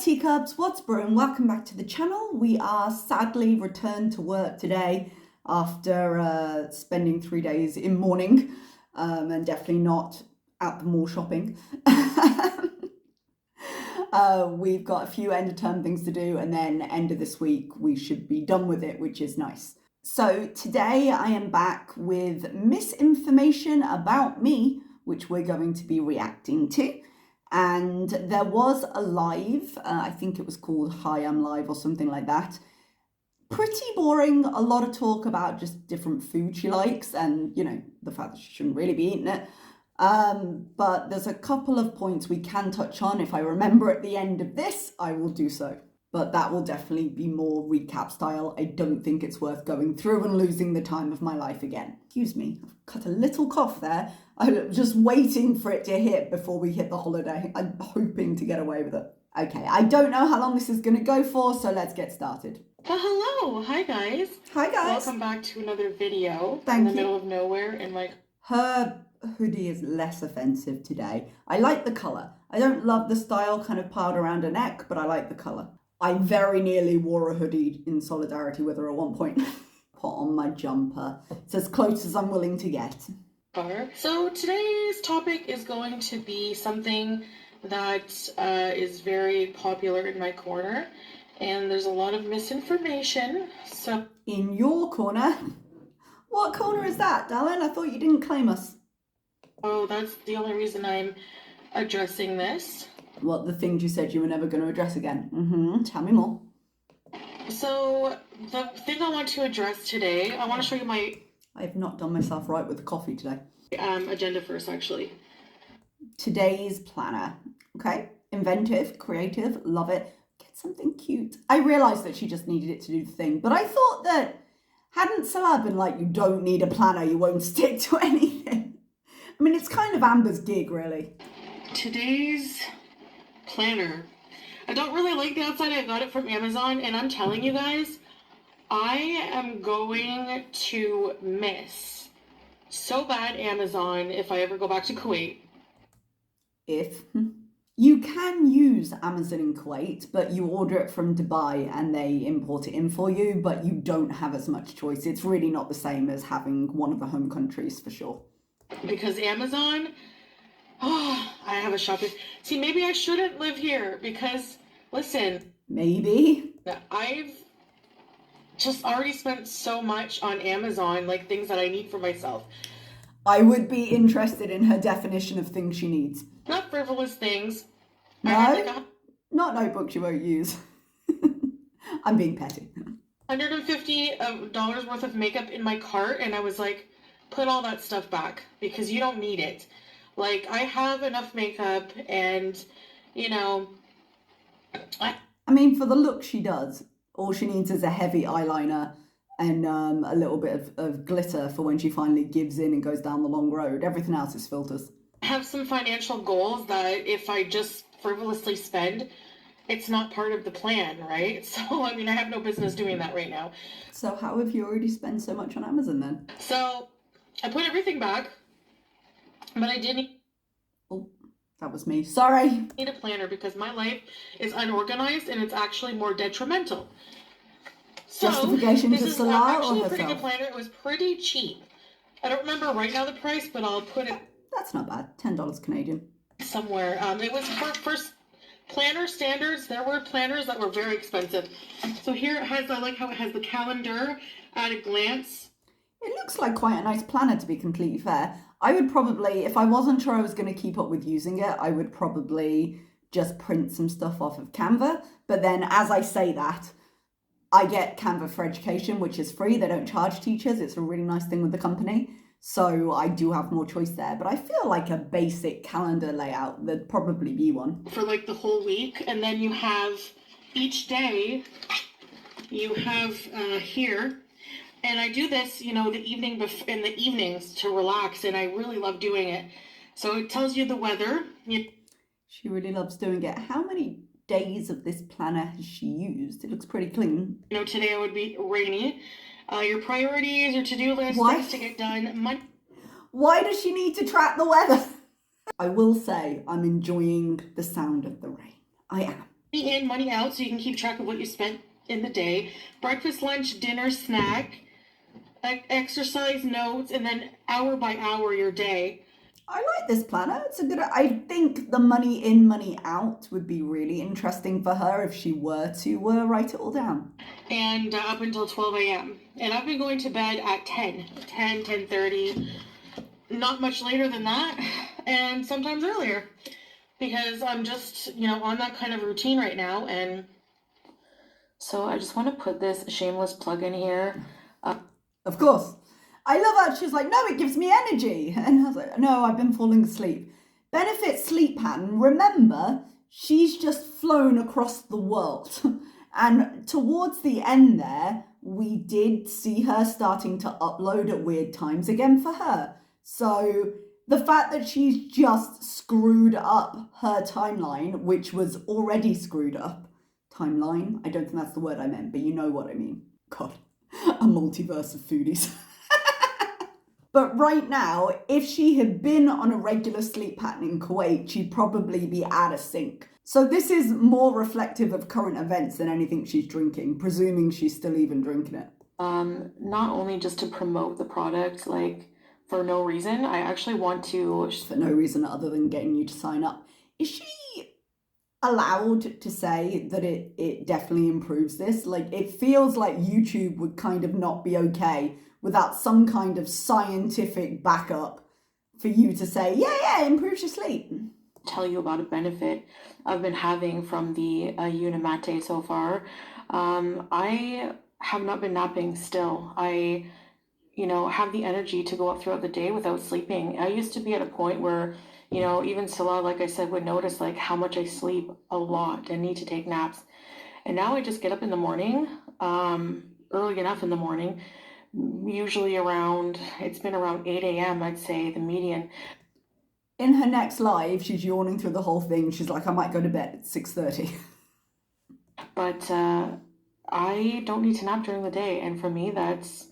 teacups, what's brewing? Welcome back to the channel. We are sadly returned to work today after spending 3 days in mourning and definitely not at the mall shopping. We've got a few end of term things to do, and then end of this week we should be done with it, which is nice. So today I am back with misinformation about me, which we're going to be reacting to. And there was a live, I think it was called Hi, I'm Live or something like that. Pretty boring, a lot of talk about just different food she likes and, you know, the fact that she shouldn't really be eating it. But there's a couple of points we can touch on. If I remember at the end of this, I will do so. But that will definitely be more recap style. I don't think it's worth going through and losing the time of my life again. Excuse me, I've got a little cough there. I'm just waiting for it to hit before we hit the holiday. I'm hoping to get away with it. Okay, I don't know how long this is going to go for, so let's get started. Well, hello. Hi, guys. Hi, guys. Welcome back to another video. Thank in the you. middle of nowhere and like... Her hoodie is less offensive today. I like the colour. I don't love the style kind of piled around her neck, but I like the colour. I very nearly wore a hoodie in solidarity with her at one point. Put on my jumper. It's as close as I'm willing to get. So today's topic is going to be something that is very popular in my corner, and there's a lot of misinformation. So in your corner? What corner is that, darling? I thought you didn't claim us. Oh, that's the only reason I'm addressing this. What, the things you said you were never going to address again? Tell me more. So the thing I want to address today, I want to show you my... I have not done myself right with the coffee today. Agenda first, actually. Today's planner. Okay. Inventive, creative, love it. Get something cute. I realised that she just needed it to do the thing, but I thought that hadn't Salah been like, you don't need a planner, you won't stick to anything. I mean, it's kind of Amber's gig, really. Today's planner. I don't really like the outside. I got it from Amazon, and I'm telling you guys, I am going to miss so bad Amazon if I ever go back to Kuwait. If you can use Amazon in Kuwait, but you order it from Dubai and they import it in for you, but you don't have as much choice. It's really not the same as having one of the home countries for sure. Because Amazon, oh, I have a shopping. See, maybe I shouldn't live here because, listen. Maybe. I've just already spent so much on Amazon, like things that I need for myself. I would be interested in her definition of things she needs. Not frivolous things. No, not notebooks you won't use. I'm being petty. $150 worth of makeup in my cart, and I was like, put all that stuff back because you don't need it. Like, I have enough makeup, and, you know, I mean, for the look she does, all she needs is a heavy eyeliner and a little bit of glitter for when she finally gives in and goes down the long road. Everything else is filters. I have some financial goals that if I just frivolously spend, it's not part of the plan, right? So, I mean, I have no business doing that right now. So how have you already spent so much on Amazon then? So, I put everything back, but I didn't... Oh, that was me. Sorry. Need a planner because my life is unorganized and it's actually more detrimental. So, justification to Salah or actually herself? A pretty good planner. It was pretty cheap. I don't remember right now the price, but I'll put it... That's not bad. $10 Canadian. Somewhere. It was for planner standards. There were planners that were very expensive. So here it has, I like how it has the calendar at a glance. It looks like quite a nice planner, to be completely fair. I would probably, if I wasn't sure I was going to keep up with using it, I would probably just print some stuff off of Canva. But then as I say that, I get Canva for Education, which is free. They don't charge teachers. It's a really nice thing with the company. So I do have more choice there. But I feel like a basic calendar layout, there'd probably be one. For like the whole week. And then you have each day, you have here. And I do this, you know, in the evenings to relax. And I really love doing it. So it tells you the weather. She really loves doing it. How many days of this planner has she used? It looks pretty clean. You know, today it would be rainy. Your priorities, your to-do list, things to get done. Why does she need to track the weather? I will say I'm enjoying the sound of the rain. I am. in, money out, so you can keep track of what you spent in the day. Breakfast, lunch, dinner, snack, exercise notes, and then hour by hour your day. I like this planner. It's a good. I think the money in, money out would be really interesting for her if she were to write it all down. And up until 12 a.m. And I've been going to bed at 10:30. Not much later than that, and sometimes earlier, because I'm just, on that kind of routine right now. And so I just want to put this shameless plug in here. Of course. I love how she's like, no, it gives me energy. And I was like, no, I've been falling asleep. Benefit sleep pattern. Remember, she's just flown across the world. And towards the end there, we did see her starting to upload at weird times again for her. So the fact that she's just screwed up her timeline, which was already screwed up. Timeline? I don't think that's the word I meant, but you know what I mean. God, a multiverse of foodies. But right now, if she had been on a regular sleep pattern in Kuwait, she'd probably be out of sync. So this is more reflective of current events than anything she's drinking, presuming she's still even drinking it. Not only just to promote the product, like, for no reason, I actually want to... For no reason other than getting you to sign up. Is she allowed to say that it definitely improves this? Like, it feels like YouTube would kind of not be okay without some kind of scientific backup for you to say, yeah, it improves your sleep. Tell you about a benefit I've been having from the Unimate so far. I have not been napping still. I, have the energy to go up throughout the day without sleeping. I used to be at a point where, even Salah, like I said, would notice like how much I sleep a lot and need to take naps. And now I just get up in the morning, early enough in the morning, usually it's been around 8 a.m., I'd say, the median. In her next live, she's yawning through the whole thing. She's like, I might go to bed at 6:30. But I don't need to nap during the day. And for me, that's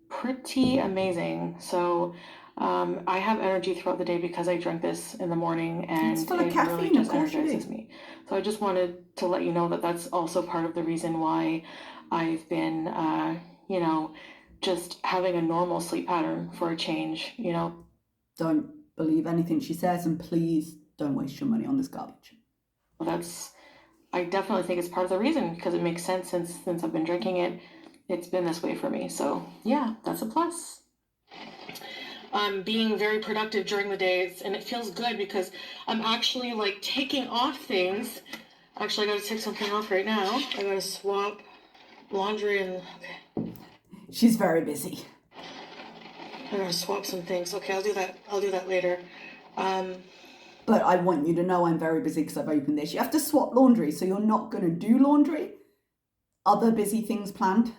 pretty amazing. So I have energy throughout the day because I drink this in the morning, and it's full of it caffeine, really just of course energizes me. So I just wanted to let you know that that's also part of the reason why I've been, just having a normal sleep pattern for a change, Don't believe anything she says, and please don't waste your money on this garbage. I definitely think it's part of the reason, because it makes sense since I've been drinking it. It's been this way for me. So yeah, that's a plus. Being very productive during the days, and it feels good because I'm actually like taking off things. Actually, I gotta take something off right now. I gotta swap laundry and okay. She's very busy. I'm gonna swap some things. Okay, I'll do that later. But I want you to know I'm very busy because I've opened this. You have to swap laundry, so you're not going to do laundry? Other busy things planned?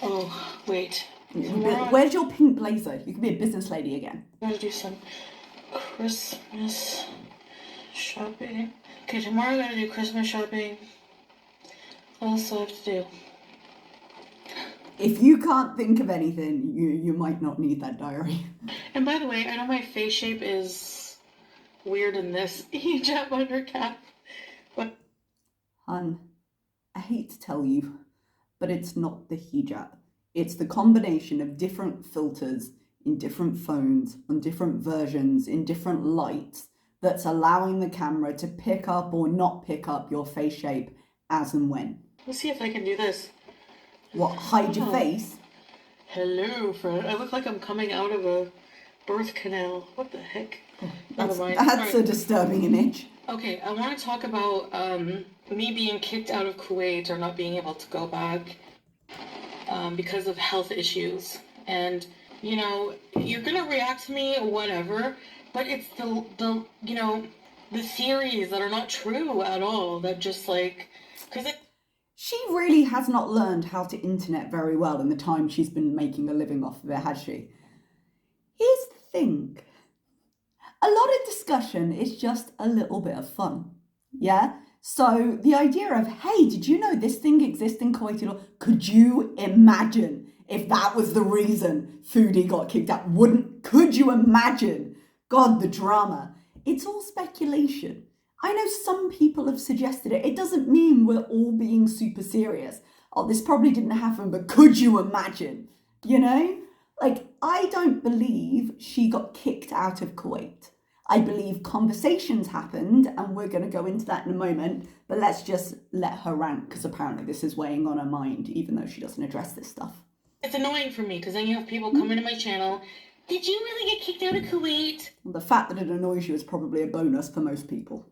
Oh, wait. Where's your pink blazer? You can be a business lady again. I'm gonna do some Christmas shopping. Okay, tomorrow I'm gonna do Christmas shopping. What else do I have to do? If you can't think of anything, you might not need that diary. And by the way, I know my face shape is weird in this hijab under cap, but... Hun, I hate to tell you, but it's not the hijab. It's the combination of different filters in different phones, on different versions, in different lights, that's allowing the camera to pick up or not pick up your face shape as and when. Let's see if I can do this. What, hide your face? Hello, friend. I look like I'm coming out of a birth canal. What the heck? That's a disturbing image. Okay, I want to talk about me being kicked out of Kuwait or not being able to go back because of health issues. And, you're going to react to me, whatever, but it's the theories that are not true at all that just She really has not learned how to internet very well in the time she's been making a living off of it, has she? Here's the thing. A lot of discussion is just a little bit of fun. Yeah? So the idea of, hey, did you know this thing exists in Kuwaiti law? Could you imagine if that was the reason Foodie got kicked out? Could you imagine? God, the drama. It's all speculation. I know some people have suggested it. It doesn't mean we're all being super serious. Oh, this probably didn't happen, but could you imagine? You know? Like, I don't believe she got kicked out of Kuwait. I believe conversations happened, and we're going to go into that in a moment, but let's just let her rant, because apparently this is weighing on her mind, even though she doesn't address this stuff. It's annoying for me, because then you have people come into my channel, did you really get kicked out of Kuwait? Well, the fact that it annoys you is probably a bonus for most people.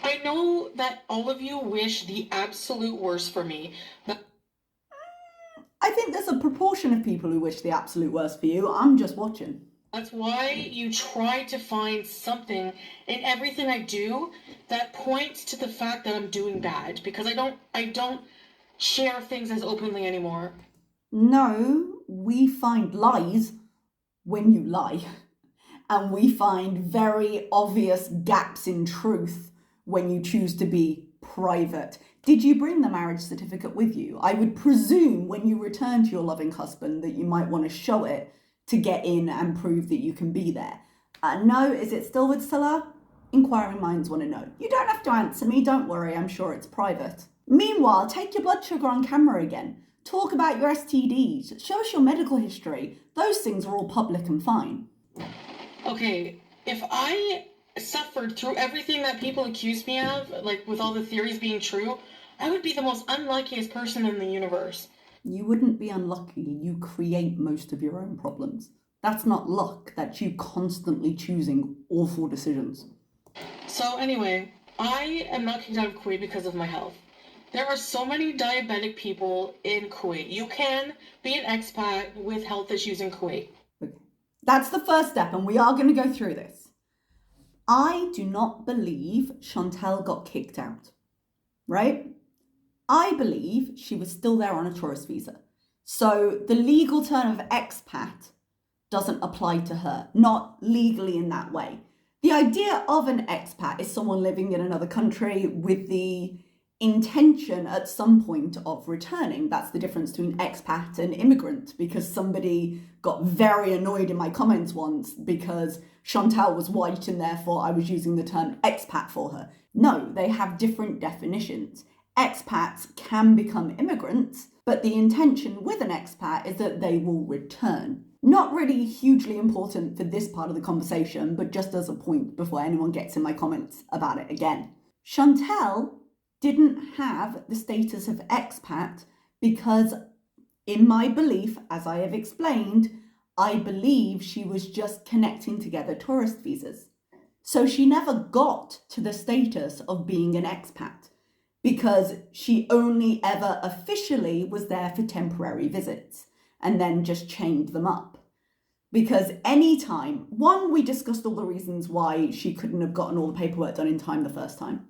I know that all of you wish the absolute worst for me, but I think there's a proportion of people who wish the absolute worst for you. I'm just watching. that's why you try to find something in everything I do that points to the fact that I'm doing bad, because I don't share things as openly anymore. No, we find lies when you lie. And we find very obvious gaps in truth when you choose to be private. Did you bring the marriage certificate with you? I would presume when you return to your loving husband that you might want to show it to get in and prove that you can be there. No, is it still with Salah? Inquiring minds want to know. You don't have to answer me, don't worry, I'm sure it's private. Meanwhile, take your blood sugar on camera again. Talk about your STDs. Show us your medical history. Those things are all public and fine. Okay, if I suffered through everything that people accuse me of, like with all the theories being true, I would be the most unluckiest person in the universe. You wouldn't be unlucky. You create most of your own problems. That's not luck. That's you constantly choosing awful decisions. So anyway, I am not kicked out of Kuwait because of my health. There are so many diabetic people in Kuwait. You can be an expat with health issues in Kuwait. Okay. That's the first step, and we are going to go through this. I do not believe Chantal got kicked out, right? I believe she was still there on a tourist visa. So the legal term of expat doesn't apply to her, not legally in that way. The idea of an expat is someone living in another country with the intention at some point of returning. That's the difference between expat and immigrant, because somebody got very annoyed in my comments once because Chantal was white and therefore I was using the term expat for her. No, they have different definitions. Expats can become immigrants, but the intention with an expat is that they will return. Not really hugely important for this part of the conversation, but just as a point before anyone gets in my comments about it again. Chantal didn't have the status of expat because, in my belief, as I have explained, I believe she was just connecting together tourist visas. So she never got to the status of being an expat because she only ever officially was there for temporary visits and then just chained them up. Because anytime, one, we discussed all the reasons why she couldn't have gotten all the paperwork done in time the first time.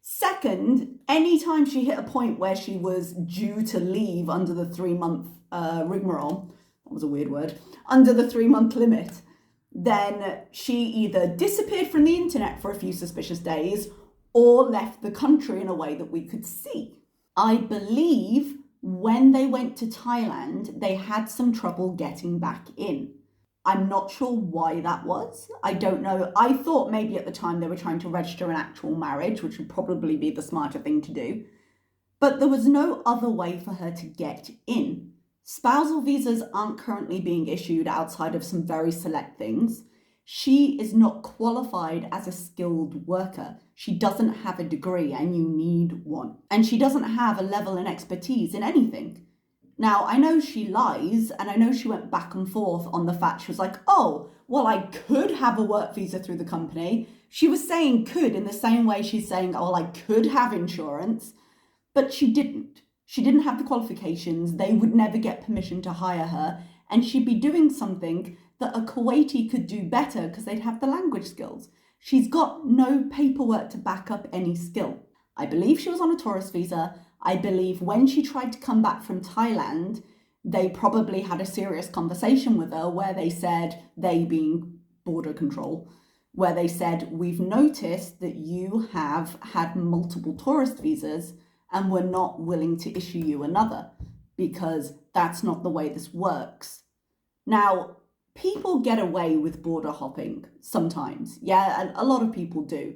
Second, anytime she hit a point where she was due to leave under the 3-month rigmarole, that was a weird word, under the 3-month limit, then she either disappeared from the internet for a few suspicious days or left the country in a way that we could see. I believe when they went to Thailand, they had some trouble getting back in. I'm not sure why that was. I don't know. I thought maybe at the time they were trying to register an actual marriage, which would probably be the smarter thing to do. But there was no other way for her to get in. Spousal visas aren't currently being issued outside of some very select things. She is not qualified as a skilled worker. She doesn't have a degree and you need one. And she doesn't have a level and expertise in anything. Now, I know she lies, and I know she went back and forth on the fact she was like, oh, well, I could have a work visa through the company. She was saying could in the same way she's saying, oh, well, I could have insurance, but she didn't. She didn't have the qualifications. They would never get permission to hire her, and she'd be doing something that a Kuwaiti could do better because they'd have the language skills. She's got no paperwork to back up any skill. I believe she was on a tourist visa. I believe when she tried to come back from Thailand, they probably had a serious conversation with her where they said, they being border control, where they said, we've noticed that you have had multiple tourist visas and we're not willing to issue you another because that's not the way this works. Now, people get away with border hopping sometimes. Yeah, a lot of people do.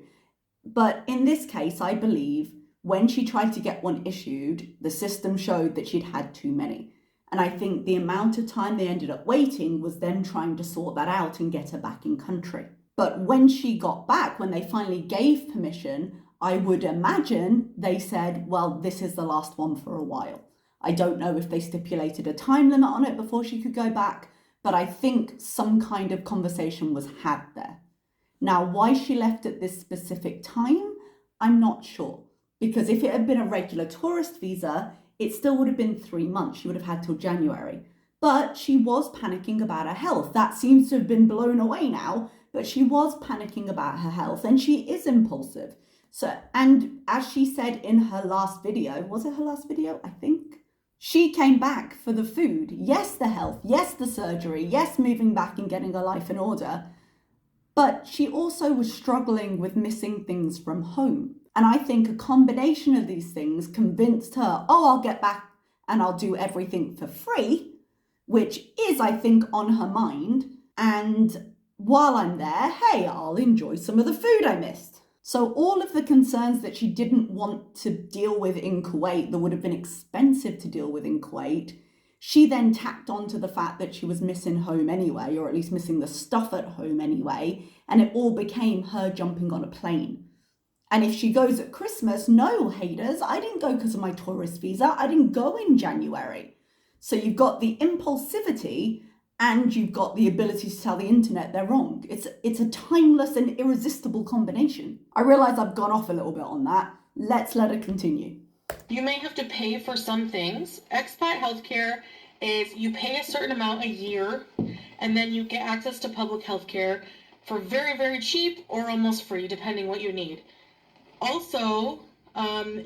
But in this case, I believe when she tried to get one issued, the system showed that she'd had too many. And I think the amount of time they ended up waiting was them trying to sort that out and get her back in country. But when she got back, when they finally gave permission, I would imagine they said, well, this is the last one for a while. I don't know if they stipulated a time limit on it before she could go back, but I think some kind of conversation was had there. Now, why she left at this specific time, I'm not sure. Because if it had been a regular tourist visa, it still would have been 3 months. She would have had till January. But she was panicking about her health. That seems to have been blown away now, but she was panicking about her health, and she is impulsive. So, and as she said in her last video, was it her last video? I think. She came back for the food. Yes, the health. Yes, the surgery. Yes, moving back and getting her life in order. But she also was struggling with missing things from home. And I think a combination of these things convinced her, oh, I'll get back and I'll do everything for free, which is, I think, on her mind. And while I'm there, hey, I'll enjoy some of the food I missed. So all of the concerns that she didn't want to deal with in Kuwait, that would have been expensive to deal with in Kuwait, she then tacked on to the fact that she was missing home anyway, or at least missing the stuff at home anyway, and it all became her jumping on a plane. And if she goes at Christmas, no, haters, I didn't go because of my tourist visa. I didn't go in January. So you've got the impulsivity and you've got the ability to tell the internet they're wrong. It's a timeless and irresistible combination. I realise I've gone off a little bit on that. Let's let her continue. You may have to pay for some things. Expat healthcare is you pay a certain amount a year, and then you get access to public healthcare for very, very cheap or almost free, depending what you need. Also,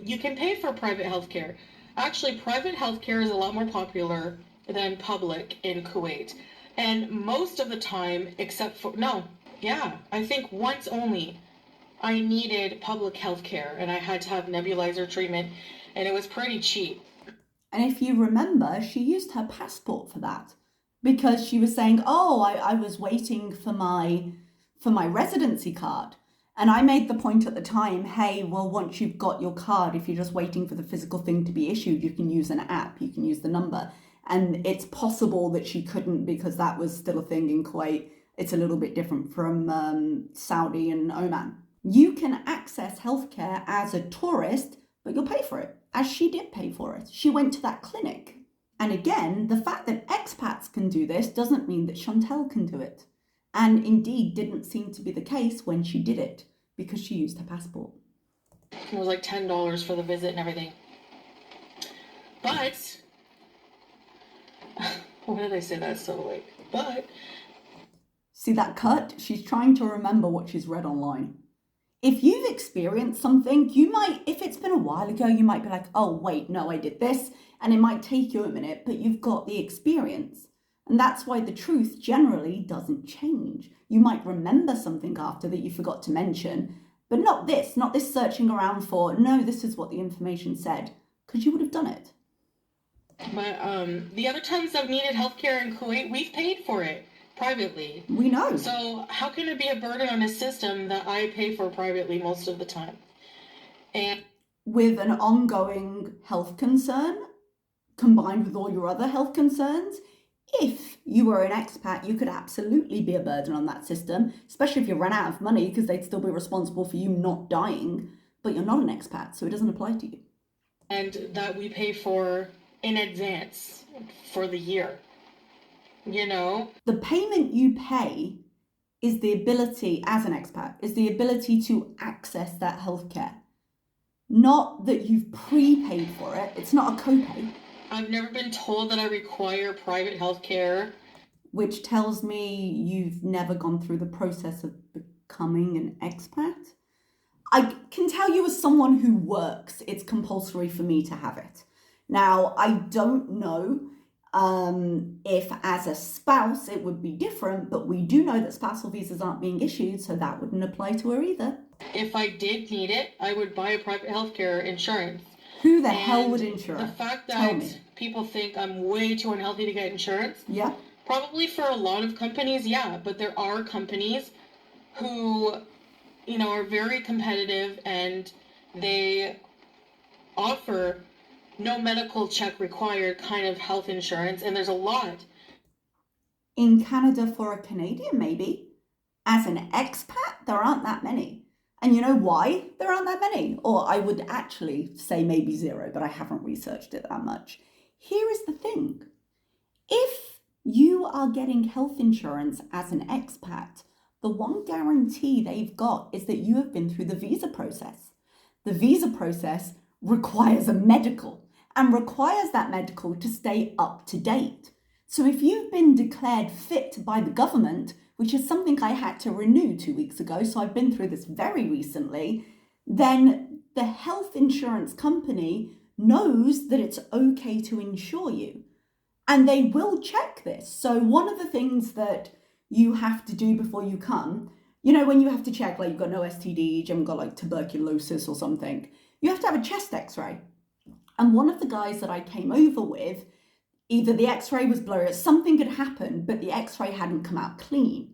you can pay for private healthcare. Actually, private healthcare is a lot more popular than public in Kuwait. And most of the time, except for, I think once only, I needed public healthcare and I had to have nebulizer treatment, and it was pretty cheap. And if you remember, she used her passport for that because she was saying, oh, I was waiting for my residency card. And I made the point at the time, hey, well, once you've got your card, if you're just waiting for the physical thing to be issued, you can use an app, you can use the number. And it's possible that she couldn't because that was still a thing in Kuwait. It's a little bit different from Saudi and Oman. You can access healthcare as a tourist, but you'll pay for it, as she did pay for it. She went to that clinic. And again, the fact that expats can do this doesn't mean that Chantal can do it. And indeed didn't seem to be the case when she did it, because she used her passport. It was like $10 for the visit and everything. But, why did I say that so like, but... See that cut? She's trying to remember what she's read online. If you've experienced something, you might, if it's been a while ago, you might be like, oh, wait, no, I did this. And it might take you a minute, but you've got the experience. And that's why the truth generally doesn't change. You might remember something after that you forgot to mention, but not this searching around for, no, this is what the information said, because you would have done it. But the other times I've needed healthcare in Kuwait, we've paid for it privately. We know. So how can it be a burden on a system that I pay for privately most of the time? And with an ongoing health concern, combined with all your other health concerns, if you were an expat, you could absolutely be a burden on that system, especially if you ran out of money, because they'd still be responsible for you not dying, but you're not an expat, so it doesn't apply to you. And that we pay for in advance for the year, you know? The payment you pay is the ability, as an expat, is the ability to access that healthcare. Not that you've prepaid for it. It's not a copay. I've never been told that I require private health care. Which tells me you've never gone through the process of becoming an expat. I can tell you as someone who works, it's compulsory for me to have it. Now, I don't know if as a spouse it would be different, but we do know that spousal visas aren't being issued, so that wouldn't apply to her either. If I did need it, I would buy a private healthcare insurance. Who the hell would insure? The fact that people think I'm way too unhealthy to get insurance. Yeah. Probably for a lot of companies, yeah. But there are companies who are very competitive, and they offer no medical check required kind of health insurance, and there's a lot. In Canada, for a Canadian, maybe. As an expat, there aren't that many. And you know why there aren't that many? Or I would actually say maybe zero, but I haven't researched it that much. Here is the thing. If you are getting health insurance as an expat, the one guarantee they've got is that you have been through the visa process. The visa process requires a medical and requires that medical to stay up to date. So if you've been declared fit by the government, which is something I had to renew 2 weeks ago, so I've been through this very recently, then the health insurance company knows that it's okay to insure you. And they will check this. So one of the things that you have to do before you come, when you have to check, like you've got no STDs, you haven't got like tuberculosis or something, you have to have a chest x-ray. And one of the guys that I came over with, either the x-ray was blurry, something had happened, but the x-ray hadn't come out clean.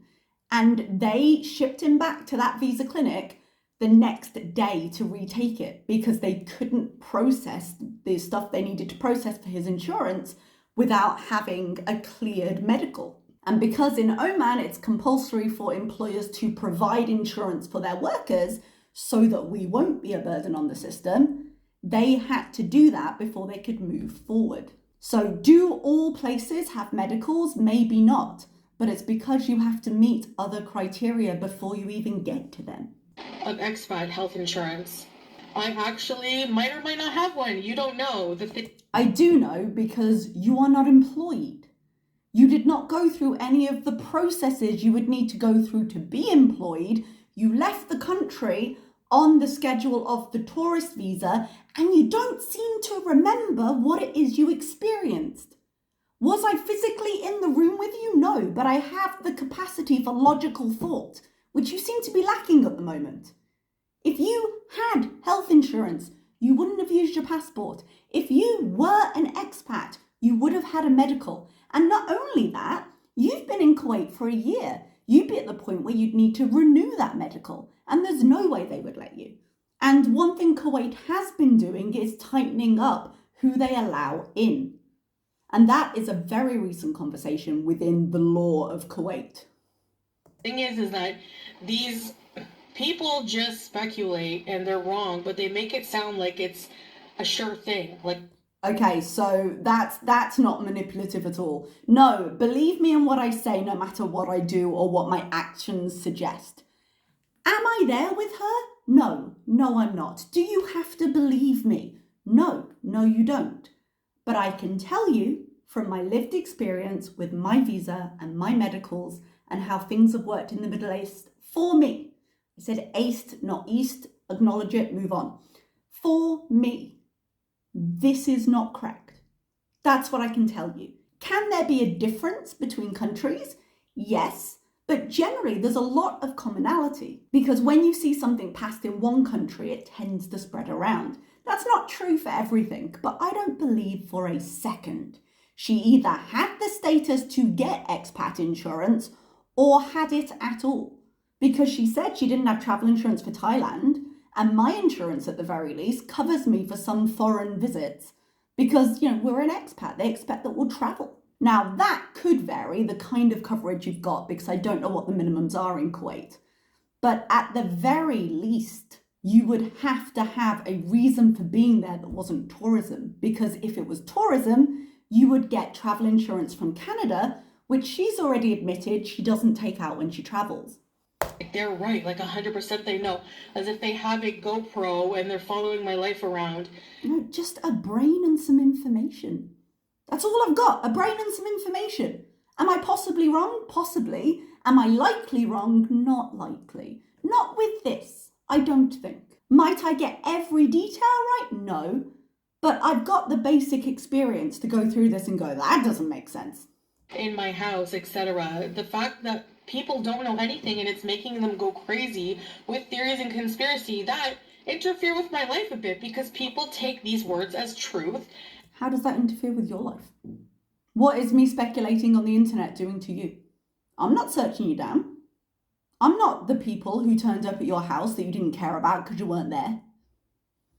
And they shipped him back to that visa clinic the next day to retake it because they couldn't process the stuff they needed to process for his insurance without having a cleared medical. And because in Oman it's compulsory for employers to provide insurance for their workers so that we won't be a burden on the system, they had to do that before they could move forward. So do all places have medicals? Maybe not, but it's because you have to meet other criteria before you even get to them. Of expat health insurance. I actually might or might not have one. You don't know. I do know because you are not employed. You did not go through any of the processes you would need to go through to be employed. You left the country on the schedule of the tourist visa, and you don't seem to remember what it is you experienced. Was I physically in the room with you? No, but I have the capacity for logical thought, which you seem to be lacking at the moment. If you had health insurance, you wouldn't have used your passport. If you were an expat, you would have had a medical. And not only that, you've been in Kuwait for a year. You'd be at the point where you'd need to renew that medical, and there's no way they would let you. And one thing Kuwait has been doing is tightening up who they allow in. And that is a very recent conversation within the law of Kuwait. Thing is that these people just speculate and they're wrong, but they make it sound like it's a sure thing. Okay, so that's not manipulative at all. No, believe me in what I say, no matter what I do or what my actions suggest. Am I there with her? No, I'm not. Do you have to believe me? No, you don't. But I can tell you from my lived experience with my visa and my medicals and how things have worked in the Middle East for me. I said East, not East. Acknowledge it, move on. For me, this is not correct. That's what I can tell you. Can there be a difference between countries? Yes, but generally there's a lot of commonality because when you see something passed in one country, it tends to spread around. That's not true for everything, but I don't believe for a second. She either had the status to get expat insurance or had it at all, because she said she didn't have travel insurance for Thailand, and my insurance at the very least covers me for some foreign visits because, we're an expat. They expect that we'll travel. Now, that could vary the kind of coverage you've got because I don't know what the minimums are in Kuwait. But at the very least, you would have to have a reason for being there that wasn't tourism, because if it was tourism, you would get travel insurance from Canada, which she's already admitted she doesn't take out when she travels. They're right, 100% they know, as if they have a GoPro and they're following my life around. No, just a brain and some information. That's all I've got, a brain and some information. Am I possibly wrong? Possibly. Am I likely wrong? Not likely. Not with this, I don't think. Might I get every detail right? No. But I've got the basic experience to go through this and go, that doesn't make sense. In my house, etc. The fact that people don't know anything and it's making them go crazy with theories and conspiracy that interfere with my life a bit because people take these words as truth. How does that interfere with your life? What is me speculating on the internet doing to you? I'm not searching you down. I'm not the people who turned up at your house that you didn't care about because you weren't there.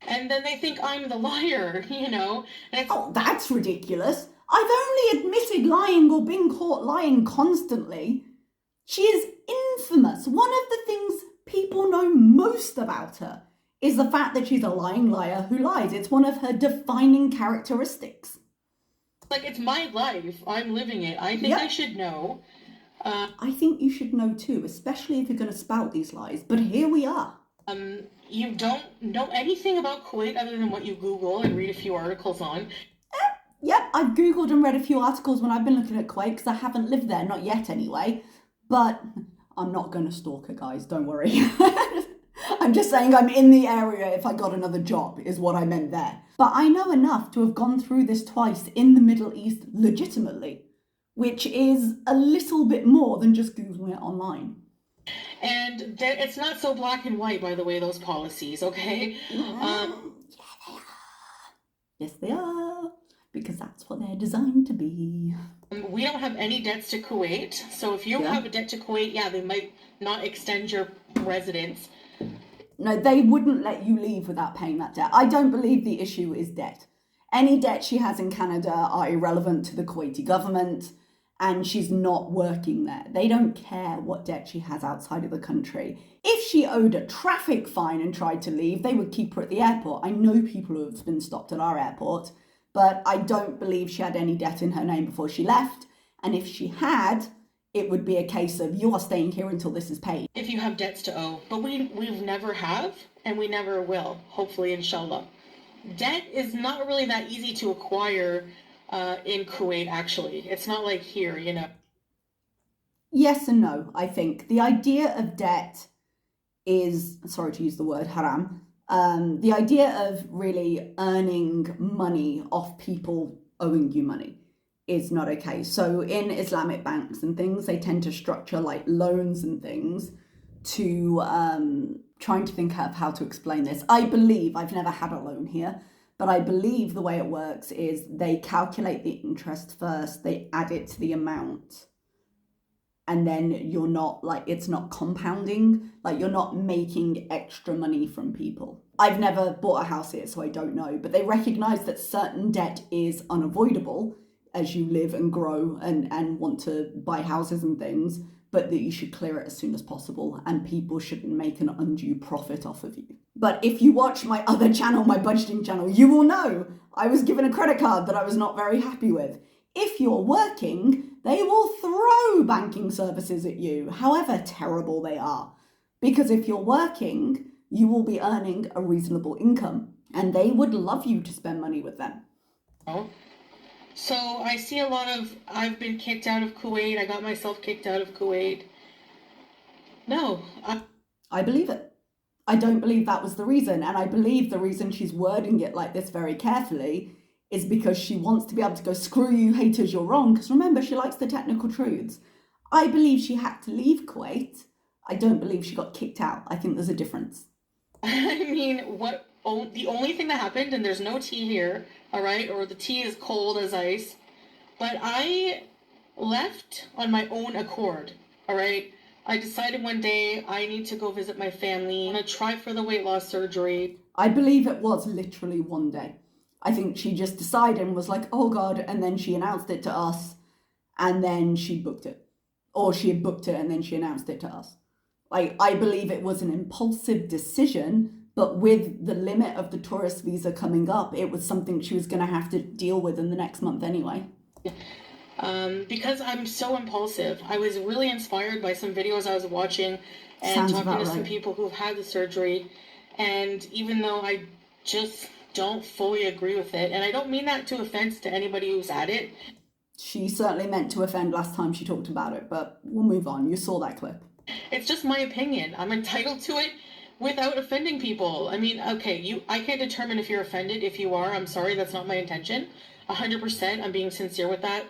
And then they think I'm the liar, you know? And it's, Oh, that's ridiculous. I've only admitted lying or been caught lying constantly. She is infamous. One of the things people know most about her is the fact that she's a lying liar who lies. It's one of her defining characteristics. like, it's my life. I'm living it. I think I should know. I think you should know too, especially if you're going to spout these lies. But here we are. You don't know anything about Kuwait other than what you Google and read a few articles on. Yep, I've Googled and read a few articles when I've been looking at Kuwait because I haven't lived there, not yet anyway. But I'm not going to stalk her, guys, don't worry. I'm just saying I'm in the area if I got another job, is what I meant there. But I know enough to have gone through this twice in the Middle East legitimately, which is a little bit more than just Googling it online. And it's not so black and white, by the way, those policies, okay? Yeah, they are. Yes, they are. Because that's what they're designed to be. We don't have any debts to Kuwait. So if you have a debt to Kuwait, they might not extend your residence. No, they wouldn't let you leave without paying that debt. I don't believe the issue is debt. Any debt she has in Canada are irrelevant to the Kuwaiti government, and she's not working there. They don't care what debt she has outside of the country. If she owed a traffic fine and tried to leave, they would keep her at the airport. I know people who have been stopped at our airport, but I don't believe she had any debt in her name before she left. And if she had, it would be a case of, you are staying here until this is paid. If you have debts to owe. But we've never have, and we never will, hopefully, inshallah. Debt is not really that easy to acquire in Kuwait, actually. It's not like here, you know. Yes and no, I think. The idea of debt is, sorry to use the word haram, the idea of really earning money off people owing you money is not okay. So in Islamic banks and things, they tend to structure like loans and things to, trying to think of how to explain this. I believe, I've never had a loan here, but I believe the way it works is they calculate the interest first, they add it to the amount, and then you're not like, it's not compounding, like you're not making extra money from people. I've never bought a house here, so I don't know, but they recognize that certain debt is unavoidable as you live and grow and want to buy houses and things, but that you should clear it as soon as possible and people shouldn't make an undue profit off of you. But if you watch my other channel, my budgeting channel, you will know I was given a credit card that I was not very happy with. If you're working, they will throw banking services at you, however terrible they are. Because if you're working, you will be earning a reasonable income and they would love you to spend money with them. So I see a lot of, I've been kicked out of Kuwait, I got myself kicked out of Kuwait. No. I believe it. I don't believe that was the reason. And I believe the reason she's wording it like this very carefully is because she wants to be able to go, screw you haters, you're wrong. Because remember, she likes the technical truths. I believe she had to leave Kuwait. I don't believe she got kicked out. I think there's a difference. I mean, the only thing that happened, and there's no tea here, all right, or the tea is cold as ice, but I left on my own accord, all right? I decided one day I need to go visit my family. I'm going to try for the weight loss surgery. I believe it was literally one day. I think she just decided and was like, oh God, and then she announced it to us, and then she booked it. Or she had booked it and then she announced it to us. Like, I believe it was an impulsive decision, but with the limit of the tourist visa coming up, it was something she was going to have to deal with in the next month anyway. Because I'm so impulsive. I was really inspired by some videos I was watching and talking to some people who've had the surgery. And even though I just don't fully agree with it, and I don't mean that to offense to anybody who's had it. She certainly meant to offend last time she talked about it, but we'll move on. You saw that clip. It's just my opinion. I'm entitled to it without offending people. I mean, okay, I can't determine if you're offended. If you are, I'm sorry, that's not my intention. 100%, I'm being sincere with that.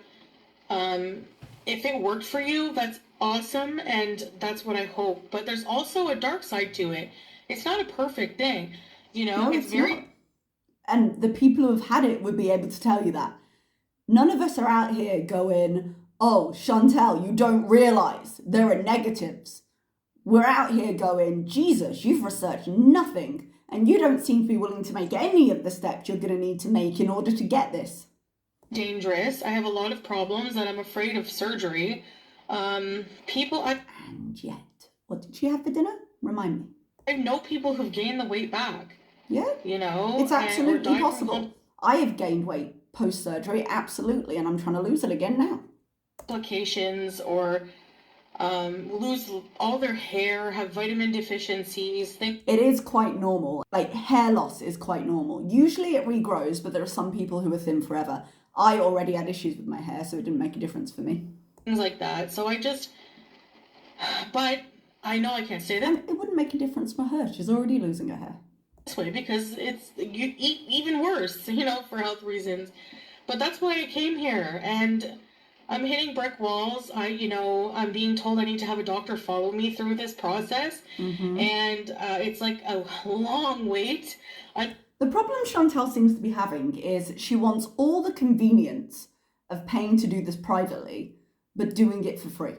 If it worked for you, that's awesome, and that's what I hope. But there's also a dark side to it. It's not a perfect thing, you know. No, it's very not. And the people who have had it would be able to tell you that. None of us are out here going, oh, Chantal, you don't realise there are negatives. We're out here going, Jesus, you've researched nothing, and you don't seem to be willing to make any of the steps you're going to need to make in order to get this. Dangerous. I have a lot of problems and I'm afraid of surgery. And yet, what did she have for dinner? Remind me. I know people who've gained the weight back. Yeah. You know? It's absolutely possible. I have gained weight post-surgery, absolutely, and I'm trying to lose it again now. Complications or lose all their hair, have vitamin deficiencies. It is quite normal. Like, hair loss is quite normal. Usually it regrows, but there are some people who are thin forever. I already had issues with my hair, so it didn't make a difference for me. Things like that. So but I know I can't say that. And it wouldn't make a difference for her. She's already losing her hair. This way, because you eat even worse, you know, for health reasons. But that's why I came here, and I'm hitting brick walls. I'm being told I need to have a doctor follow me through this process, and it's like a long wait. The problem Chantal seems to be having is she wants all the convenience of paying to do this privately, but doing it for free.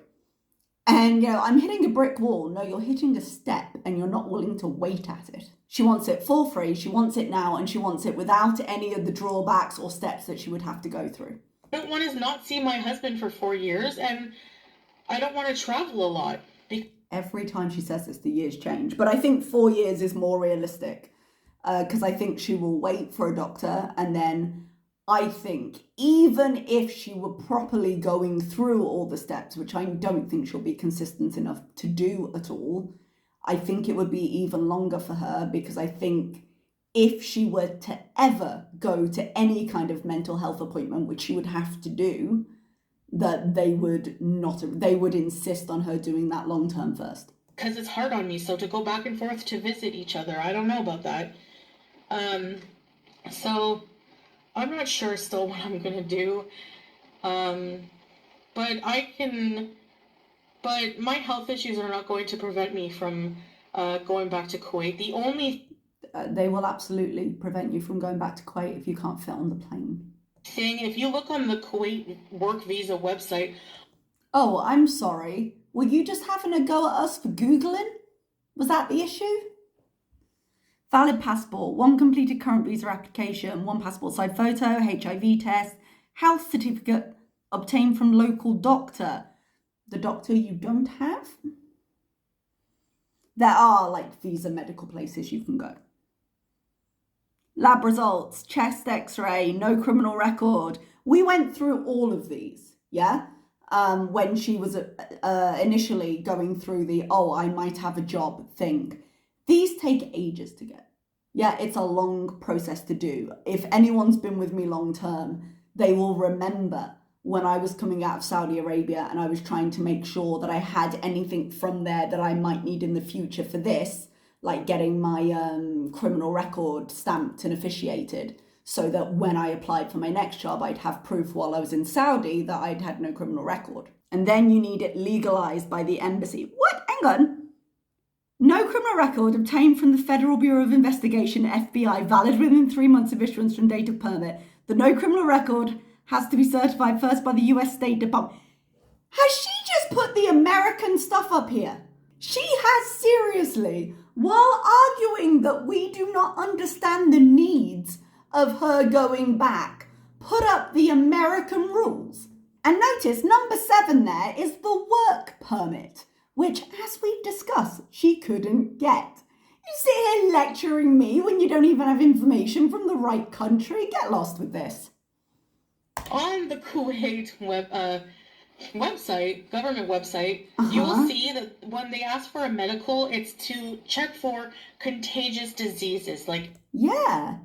And, I'm hitting a brick wall. No, you're hitting a step and you're not willing to wait at it. She wants it for free, she wants it now, and she wants it without any of the drawbacks or steps that she would have to go through. I don't want to not see my husband for 4 years, and I don't want to travel a lot. Every time she says this, the years change. But I think 4 years is more realistic, because I think she will wait for a doctor, and then I think even if she were properly going through all the steps, which I don't think she'll be consistent enough to do at all, I think it would be even longer for her, because I think if she were to ever go to any kind of mental health appointment, which she would have to do, that they would insist on her doing that long term first. Because it's hard on me, so to go back and forth to visit each other, I don't know about that. So I'm not sure still what I'm gonna do. But my health issues are not going to prevent me from going back to Kuwait. They will absolutely prevent you from going back to Kuwait if you can't fit on the plane. If you look on the Kuwait work visa website... Oh, I'm sorry. Were you just having a go at us for Googling? Was that the issue? Valid passport, 1 completed current visa application, 1 passport size photo, HIV test, health certificate obtained from local doctor. The doctor you don't have? There are visa medical places you can go. Lab results, chest x-ray, no criminal record. We went through all of these, yeah? When she was initially going through the, I might have a job thing. These take ages to get. Yeah, it's a long process to do. If anyone's been with me long term, they will remember when I was coming out of Saudi Arabia and I was trying to make sure that I had anything from there that I might need in the future for this, like getting my criminal record stamped and officiated, so that when I applied for my next job, I'd have proof while I was in Saudi that I'd had no criminal record. And then you need it legalized by the embassy. What? Hang on. No criminal record obtained from the Federal Bureau of Investigation, FBI, valid within 3 months of issuance from date of permit. The no criminal record has to be certified first by the US State Department. Has she just put the American stuff up here? She has seriously, while arguing that we do not understand the needs of her going back, put up the American rules. And notice number 7 there is the work permit, which, as we've discussed, she couldn't get. You sit here lecturing me when you don't even have information from the right country. Get lost with this. On the Kuwait website, government website, you will see that when they ask for a medical, it's to check for contagious diseases. Yeah,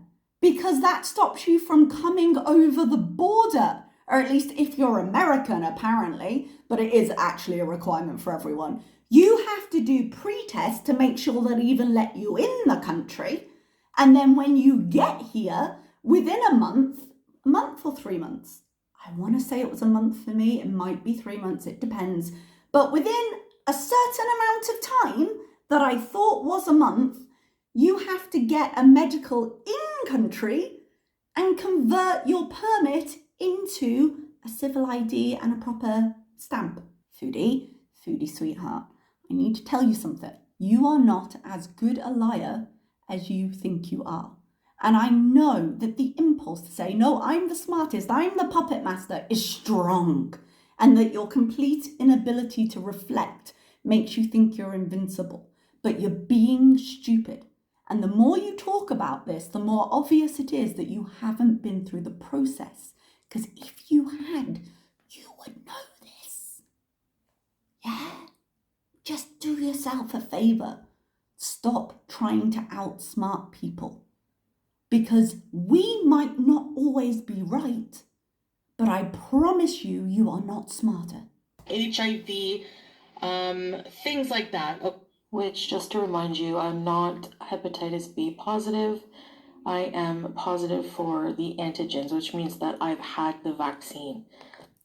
because that stops you from coming over the border. Or at least if you're American, apparently, but it is actually a requirement for everyone. You have to do pre-tests to make sure they'll even let you in the country. And then when you get here, within a month or 3 months, I want to say it was a month for me, it might be 3 months, it depends. But within a certain amount of time that I thought was a month, you have to get a medical in-country and convert your permit into a civil ID and a proper stamp. Foodie sweetheart, I need to tell you something. You are not as good a liar as you think you are. And I know that the impulse to say, no, I'm the smartest, I'm the puppet master, is strong. And that your complete inability to reflect makes you think you're invincible. But you're being stupid. And the more you talk about this, the more obvious it is that you haven't been through the process. Because if you had, you would know this. Yeah? Just do yourself a favor. Stop trying to outsmart people. Because we might not always be right, but I promise you, you are not smarter. HIV, things like that. Which, just to remind you, I'm not hepatitis B positive. I am positive for the antigens, which means that I've had the vaccine.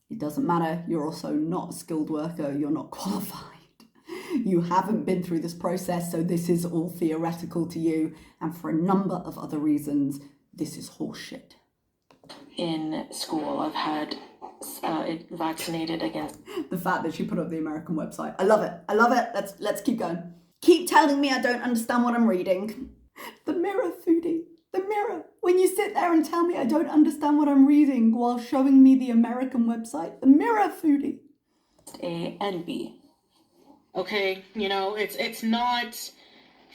It doesn't matter. You're also not a skilled worker. You're not qualified. You haven't been through this process, so this is all theoretical to you. And for a number of other reasons, this is horseshit. In school, I've had it vaccinated against. The fact that she put up the American website. I love it. I love it. Let's keep going. Keep telling me I don't understand what I'm reading. The mirror, Foodie. The mirror. When you sit there and tell me I don't understand what I'm reading while showing me the American website. The mirror, Foodie. A and B. Okay, you know, it's not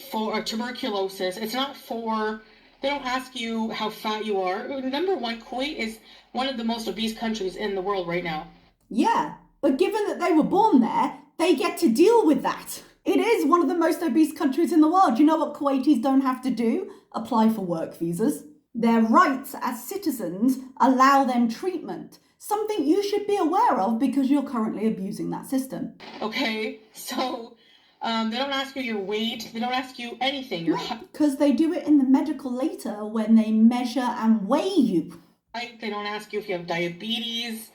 for tuberculosis. It's not for, they don't ask you how fat you are. Number one, Kuwait is one of the most obese countries in the world right now. Yeah, but given that they were born there, they get to deal with that. It is one of the most obese countries in the world. You know what Kuwaitis don't have to do? Apply for work visas. Their rights as citizens allow them treatment. Something you should be aware of because you're currently abusing that system. Okay, so they don't ask you your weight. They don't ask you anything. Because they do it in the medical later when they measure and weigh you. They don't ask you if you have diabetes.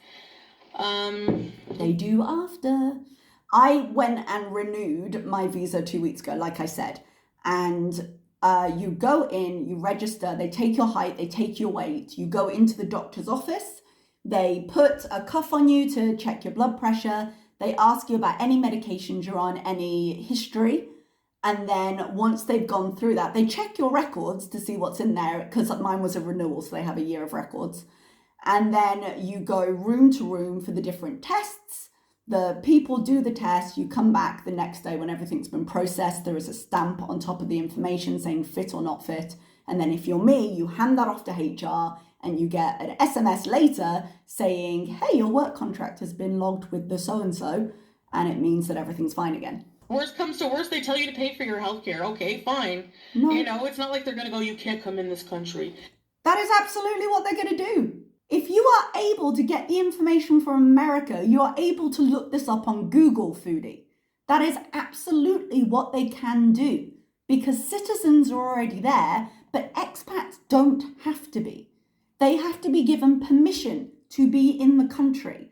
They do after. I went and renewed my visa 2 weeks ago, like I said. And you go in, you register, they take your height, they take your weight. You go into the doctor's office. They put a cuff on you to check your blood pressure. They ask you about any medications you're on, any history. And then once they've gone through that, they check your records to see what's in there, because mine was a renewal, so they have a year of records. And then you go room to room for the different tests. The people do the test. You come back the next day when everything's been processed. There is a stamp on top of the information saying fit or not fit. And then if you're me, you hand that off to HR and you get an SMS later saying, hey, your work contract has been logged with the so-and-so, and it means that everything's fine again. Worst comes to worst, they tell you to pay for your healthcare. Okay, fine. No. You know, it's not like they're going to go, you can't come in this country. That is absolutely what they're going to do. If you are able to get the information from America, you are able to look this up on Google, Foodie. That is absolutely what they can do, because citizens are already there, but expats don't have to be. They have to be given permission to be in the country.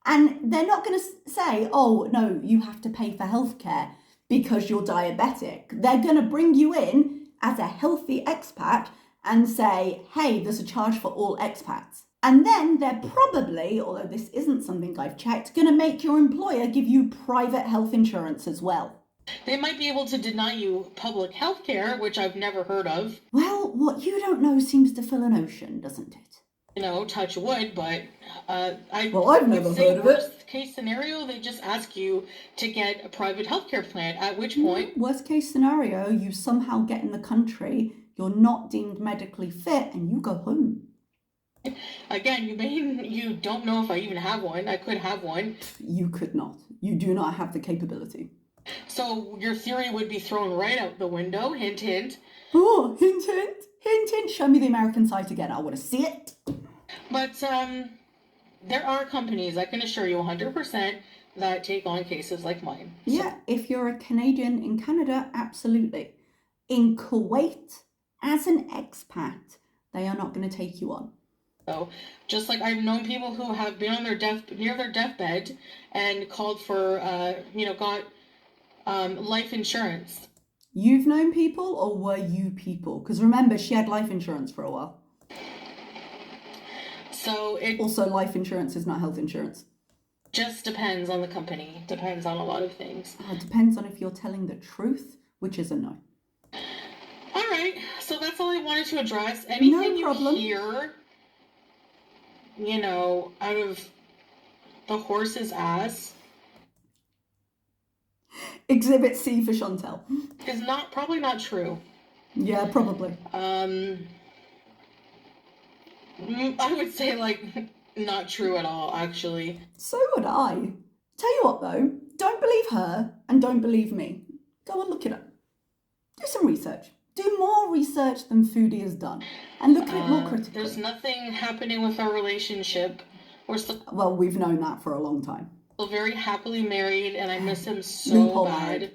And they're not going to say, oh, no, you have to pay for healthcare because you're diabetic. They're going to bring you in as a healthy expat and say, hey, there's a charge for all expats. And then they're probably, although this isn't something I've checked, going to make your employer give you private health insurance as well. They might be able to deny you public health care, which I've never heard of. Well, what you don't know seems to fill an ocean, doesn't it? You know, touch wood, but I've never heard of it. Worst case scenario, they just ask you to get a private healthcare plan, at which point... Worst case scenario, you somehow get in the country, you're not deemed medically fit, and you go home. Again, you don't know if I even have one. I could have one. You could not. You do not have the capability. So your theory would be thrown right out the window. Hint, hint. Oh, hint, hint. Hint, hint. Show me the American site again. I want to see it. But there are companies, I can assure you 100%, that take on cases like mine. Yeah, if you're a Canadian in Canada, absolutely. In Kuwait, as an expat, they are not going to take you on. So, just like I've known people who have been on their near their deathbed and called for, got life insurance. You've known people, or were you people? Because remember, she had life insurance for a while. So Also, life insurance is not health insurance. Just depends on the company. Depends on a lot of things. It depends on if you're telling the truth, which is a no. All right, so that's all I wanted to address. Anything No problem. you hear, you know, out of the horse's ass Exhibit C for Chantal. is probably not true. Yeah, probably. I would say, like, not true at all, actually. So would I. Tell you what, though, don't believe her and don't believe me. Go and look it up. Do some research. Do more research than Foodie has done. And look at it more critically. There's nothing happening with our relationship. Well, we've known that for a long time. We're very happily married, and I miss him so bad.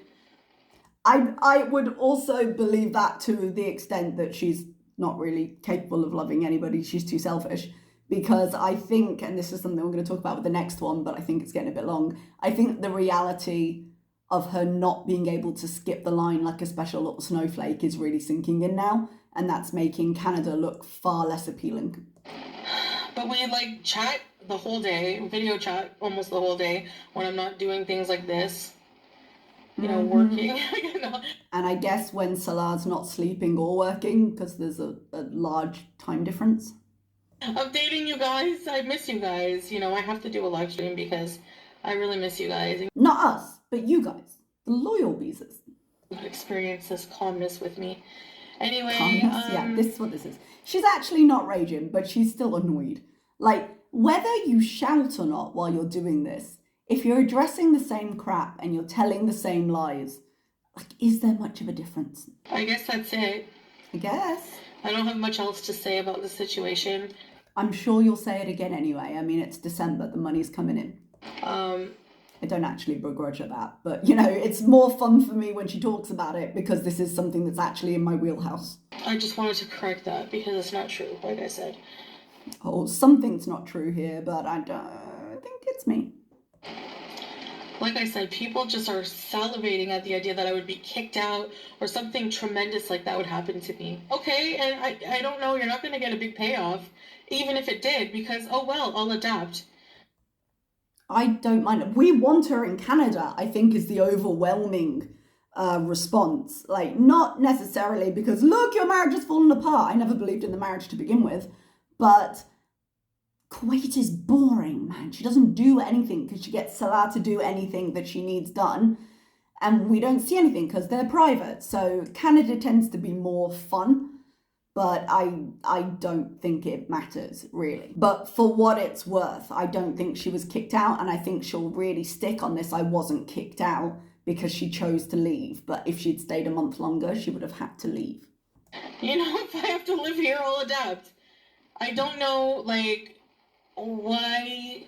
I would also believe that to the extent that she's not really capable of loving anybody. She's too selfish. Because I think, and this is something we're going to talk about with the next one, but I think it's getting a bit long. I think the reality of her not being able to skip the line like a special little snowflake is really sinking in now. And that's making Canada look far less appealing. But we chat the whole day, video chat almost the whole day when I'm not doing things like this. You know, working. And I guess when Salad's not sleeping or working, because there's a large time difference. Updating you guys. I miss you guys. You know, I have to do a live stream because I really miss you guys. Not us, but you guys. The loyal beezers. Experience this calmness with me. Anyway. Calmness? Yeah, this is what this is. She's actually not raging, but she's still annoyed. Like, whether you shout or not while you're doing this, if you're addressing the same crap and you're telling the same lies, is there much of a difference? I guess that's it. I guess. I don't have much else to say about the situation. I'm sure you'll say it again anyway. I mean, it's December, the money's coming in. I don't actually begrudge her that, but you know, it's more fun for me when she talks about it because this is something that's actually in my wheelhouse. I just wanted to correct that because it's not true, like I said. Oh, something's not true here, but I don't think it's me. Like I said, people just are salivating at the idea that I would be kicked out or something tremendous like that would happen to me. Okay, and I don't know, you're not going to get a big payoff, even if it did, because, oh well, I'll adapt. I don't mind it. We want her in Canada, I think, is the overwhelming response. Like, not necessarily because, look, your marriage has fallen apart. I never believed in the marriage to begin with, but Kuwait is boring, man. She doesn't do anything because she gets Salah to do anything that she needs done. And we don't see anything because they're private. So Canada tends to be more fun. But I don't think it matters, really. But for what it's worth, I don't think she was kicked out. And I think she'll really stick on this. I wasn't kicked out because she chose to leave. But if she'd stayed a month longer, she would have had to leave. You know, if I have to live here, I'll adapt. I don't know, why,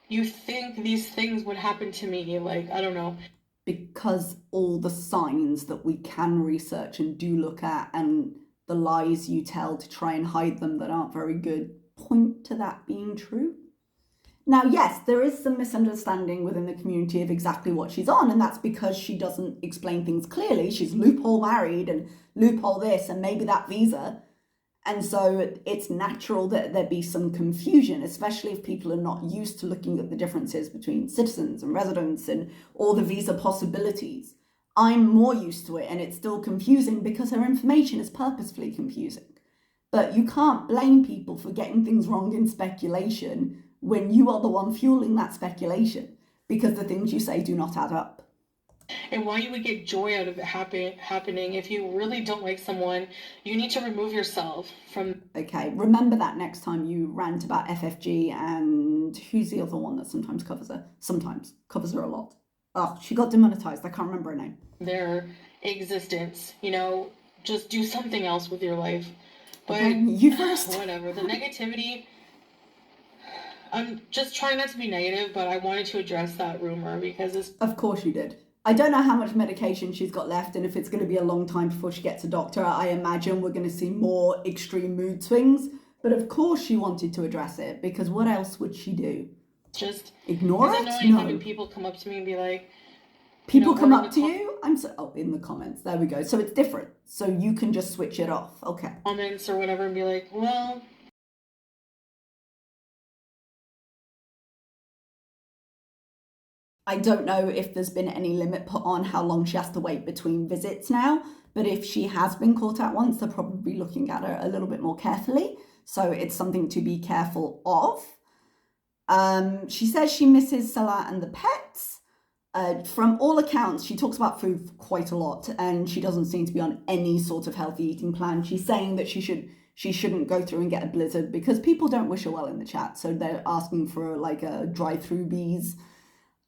you think these things would happen to me. I don't know. Because all the signs that we can research and do look at and the lies you tell to try and hide them that aren't very good point to that being true. Now, yes, there is some misunderstanding within the community of exactly what she's on, and that's because she doesn't explain things clearly. She's loophole married and loophole this and maybe that visa. And so it's natural that there be some confusion, especially if people are not used to looking at the differences between citizens and residents and all the visa possibilities. I'm more used to it, and it's still confusing because her information is purposefully confusing. But you can't blame people for getting things wrong in speculation when you are the one fueling that speculation, because the things you say do not add up. And why you would get joy out of it happening. If you really don't like someone, you need to remove yourself from... Okay, remember that next time you rant about FFG and who's the other one that sometimes covers her? Sometimes. Covers her a lot. Oh, she got demonetized. I can't remember her name. Their existence. Just do something else with your life. But okay, you first. Whatever. The negativity... I'm just trying not to be negative, but I wanted to address that rumor because it's... Of course you did. I don't know how much medication she's got left and if it's going to be a long time before she gets a doctor. I imagine we're going to see more extreme mood swings. But of course she wanted to address it because what else would she do? Just ignore it? It's annoying No. having people come up to me and be like... People come up to you? In the comments. There we go. So it's different. So you can just switch it off. Okay. Comments or whatever and be like, well... I don't know if there's been any limit put on how long she has to wait between visits now, but if she has been caught out once, they're probably looking at her a little bit more carefully. So it's something to be careful of. She says she misses Salah and the pets. From all accounts, she talks about food quite a lot, and she doesn't seem to be on any sort of healthy eating plan. She's saying that she shouldn't go through and get a blizzard because people don't wish her well in the chat, so they're asking for like a drive-through bees.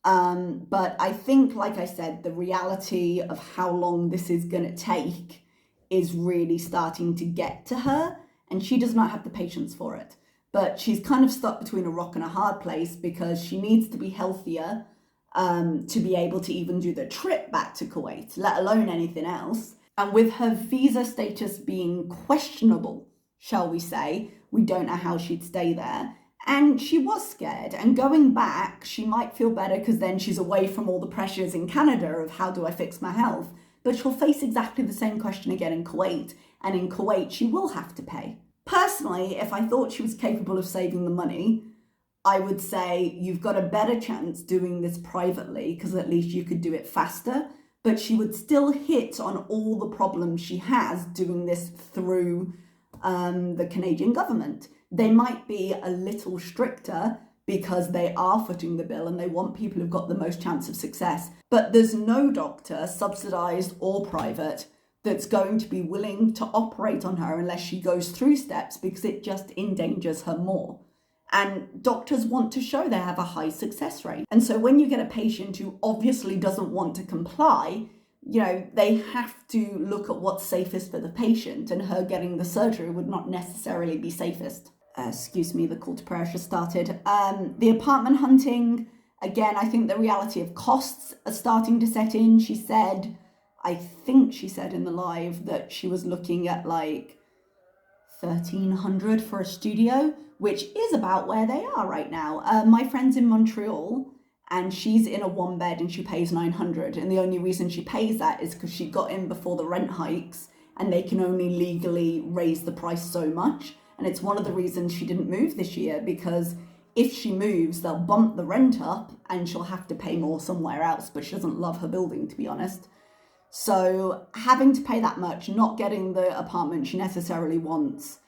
But I think, like I said, the reality of how long this is going to take is really starting to get to her, and she does not have the patience for it. But she's kind of stuck between a rock and a hard place because she needs to be healthier to be able to even do the trip back to Kuwait, let alone anything else. And with her visa status being questionable, shall we say, we don't know how she'd stay there. And she was scared, and going back, she might feel better because then she's away from all the pressures in Canada of how do I fix my health. But she'll face exactly the same question again in Kuwait, and in Kuwait she will have to pay. Personally, if I thought she was capable of saving the money, I would say you've got a better chance doing this privately because at least you could do it faster, but she would still hit on all the problems she has doing this through the Canadian government. They might be a little stricter because they are footing the bill and they want people who've got the most chance of success. But there's no doctor, subsidised or private, that's going to be willing to operate on her unless she goes through steps because it just endangers her more. And doctors want to show they have a high success rate. And so when you get a patient who obviously doesn't want to comply, they have to look at what's safest for the patient, and her getting the surgery would not necessarily be safest. Excuse me, the call to prayer just started. The apartment hunting, again, I think the reality of costs are starting to set in. I think she said in the live that she was looking at like $1,300 for a studio, which is about where they are right now. My friend's in Montreal, and she's in a one bed and she pays $900. And the only reason she pays that is because she got in before the rent hikes, and they can only legally raise the price so much. And it's one of the reasons she didn't move this year, because if she moves, they'll bump the rent up and she'll have to pay more somewhere else, but she doesn't love her building, to be honest. So having to pay that much, not getting the apartment she necessarily wants,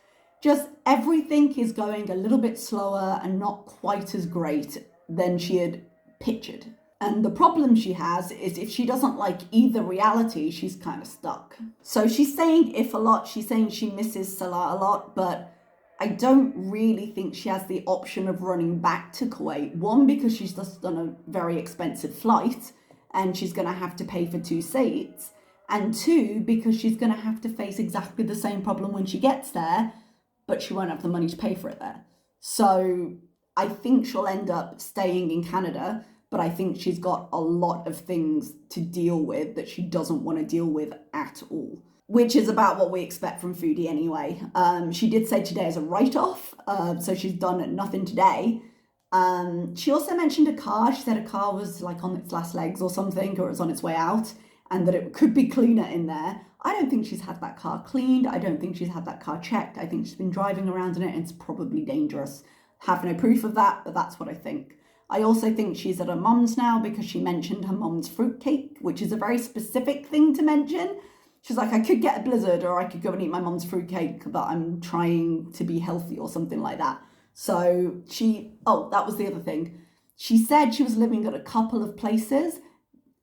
just everything is going a little bit slower and not quite as great than she had pictured. And the problem she has is if she doesn't like either reality, she's kind of stuck. So she's saying if a lot, she's saying she misses Salah a lot, but I don't really think she has the option of running back to Kuwait. One, because she's just done a very expensive flight and she's going to have to pay for 2 seats. And 2, because she's going to have to face exactly the same problem when she gets there, but she won't have the money to pay for it there. So I think she'll end up staying in Canada, but I think she's got a lot of things to deal with that she doesn't want to deal with at all, which is about what we expect from Foodie anyway. She did say today is a write-off, so she's done nothing today. She also mentioned a car. She said a car was like on its last legs or something, or it was on its way out, and that it could be cleaner in there. I don't think she's had that car cleaned. I don't think she's had that car checked. I think she's been driving around in it and it's probably dangerous. Have no proof of that, but that's what I think. I also think she's at her mum's now because she mentioned her mum's fruitcake, which is a very specific thing to mention. She's like, I could get a blizzard or I could go and eat my mum's fruitcake, but I'm trying to be healthy or something like that. So that was the other thing. She said she was living at a couple of places,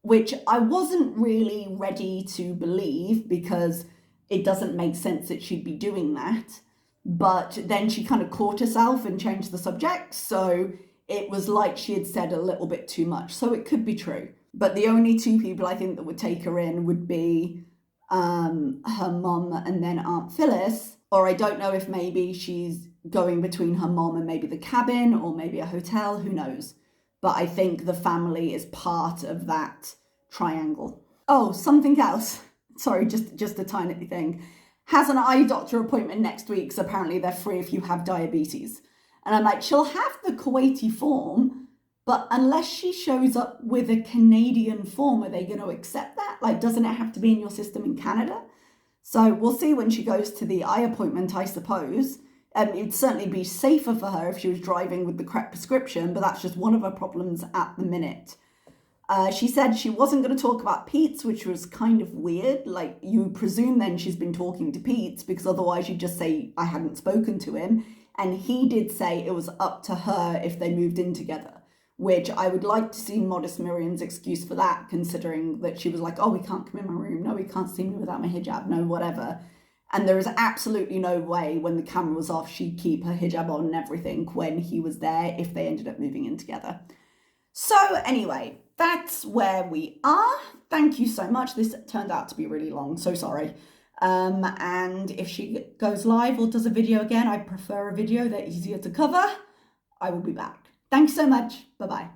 which I wasn't really ready to believe because it doesn't make sense that she'd be doing that. But then she kind of caught herself and changed the subject. So it was like she had said a little bit too much. So it could be true. But the only 2 people I think that would take her in would be her mum and then Aunt Phyllis. Or I don't know if maybe she's going between her mom and maybe the cabin or maybe a hotel, who knows. But I think the family is part of that triangle. Oh, something else. Sorry, just a tiny thing. Has an eye doctor appointment next week, so apparently they're free if you have diabetes. And I'm like, she'll have the Kuwaiti form, but unless she shows up with a Canadian form, are they going to accept that? Like, doesn't it have to be in your system in Canada? So we'll see when she goes to the eye appointment, I suppose. It'd certainly be safer for her if she was driving with the correct prescription, but that's just one of her problems at the minute. She said she wasn't going to talk about Pete's, which was kind of weird. Like, you presume then she's been talking to Pete's, because otherwise you'd just say, I hadn't spoken to him. And he did say it was up to her if they moved in together, which I would like to see Modest Miriam's excuse for that, considering that she was like, oh, we can't come in my room. No, we can't see me without my hijab. No, whatever. And there is absolutely no way when the camera was off she'd keep her hijab on and everything when he was there if they ended up moving in together. So anyway, that's where we are. Thank you so much. This turned out to be really long, so sorry. And if she goes live or does a video again, I prefer a video, they're easier to cover. I will be back. Thanks so much. Bye-bye.